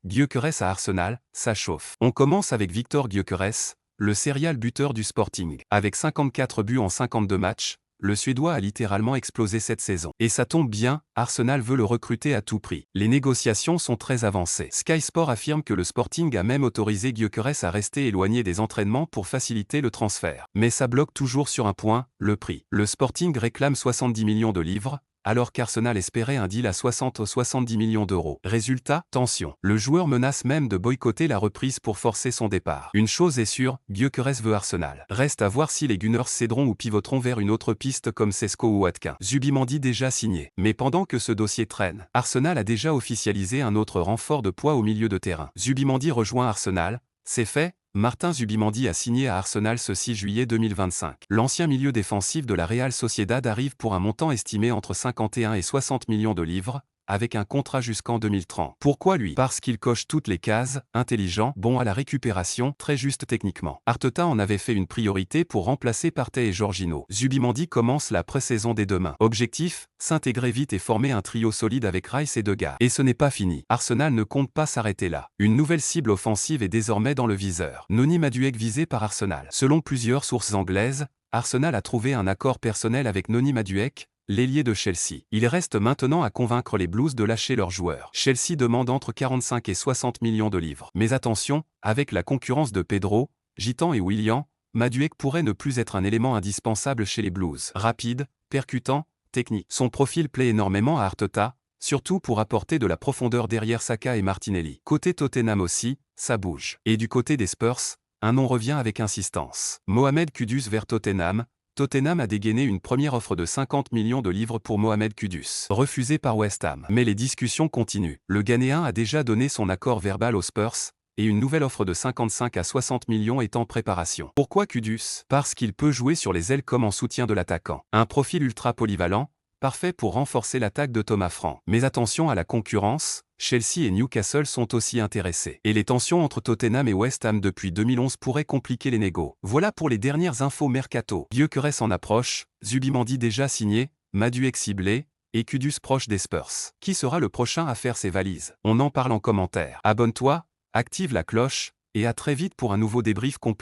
Gyökeres à Arsenal, ça chauffe. On commence avec Victor Gyökeres, le serial buteur du Sporting. Avec 54 buts en 52 matchs, le Suédois a littéralement explosé cette saison. Et ça tombe bien, Arsenal veut le recruter à tout prix. Les négociations sont très avancées. Sky Sport affirme que le Sporting a même autorisé Gyökeres à rester éloigné des entraînements pour faciliter le transfert. Mais ça bloque toujours sur un point, le prix. Le Sporting réclame 70 millions de livres, alors qu'Arsenal espérait un deal à 60 ou 70 millions d'euros. Résultat, tension. Le joueur menace même de boycotter la reprise pour forcer son départ. Une chose est sûre, Gyökeres veut Arsenal. Reste à voir si les Gunners céderont ou pivoteront vers une autre piste comme Sesko ou Watkins. Zubimendi déjà signé. Mais pendant que ce dossier traîne, Arsenal a déjà officialisé un autre renfort de poids au milieu de terrain. Zubimendi rejoint Arsenal, c'est fait. Martin Zubimendi a signé à Arsenal ce 6 juillet 2025. L'ancien milieu défensif de la Real Sociedad arrive pour un montant estimé entre 51 et 60 millions de livres, avec un contrat jusqu'en 2030. Pourquoi lui? Parce qu'il coche toutes les cases, intelligent, bon à la récupération, très juste techniquement. Arteta en avait fait une priorité pour remplacer Partey et Jorginho. Zubimendi commence la pré-saison dès demain. Objectif, s'intégrer vite et former un trio solide avec Rice et Degas. Et ce n'est pas fini. Arsenal ne compte pas s'arrêter là. Une nouvelle cible offensive est désormais dans le viseur. Noni Madueke visé par Arsenal. Selon plusieurs sources anglaises, Arsenal a trouvé un accord personnel avec Noni Madueke, l'ailier de Chelsea. Il reste maintenant à convaincre les Blues de lâcher leurs joueurs. Chelsea demande entre 45 et 60 millions de livres. Mais attention, avec la concurrence de Pedro, Gitan et Willian, Madueke pourrait ne plus être un élément indispensable chez les Blues. Rapide, percutant, technique. Son profil plaît énormément à Arteta, surtout pour apporter de la profondeur derrière Saka et Martinelli. Côté Tottenham aussi, ça bouge. Et du côté des Spurs, un nom revient avec insistance. Mohamed Kudus vers Tottenham. Tottenham a dégainé une première offre de 50 millions de livres pour Mohamed Kudus, refusée par West Ham. Mais les discussions continuent. Le Ghanéen a déjà donné son accord verbal aux Spurs, et une nouvelle offre de 55 à 60 millions est en préparation. Pourquoi Kudus? Parce qu'il peut jouer sur les ailes comme en soutien de l'attaquant. Un profil ultra polyvalent, parfait pour renforcer l'attaque de Thomas Frank. Mais attention à la concurrence, Chelsea et Newcastle sont aussi intéressés. Et les tensions entre Tottenham et West Ham depuis 2011 pourraient compliquer les négos. Voilà pour les dernières infos mercato. Gyökeres en approche, Zubimendi déjà signé, Madueke ciblé, et Kudus proche des Spurs. Qui sera le prochain à faire ses valises? On en parle en commentaire. Abonne-toi, active la cloche, et à très vite pour un nouveau débrief complet.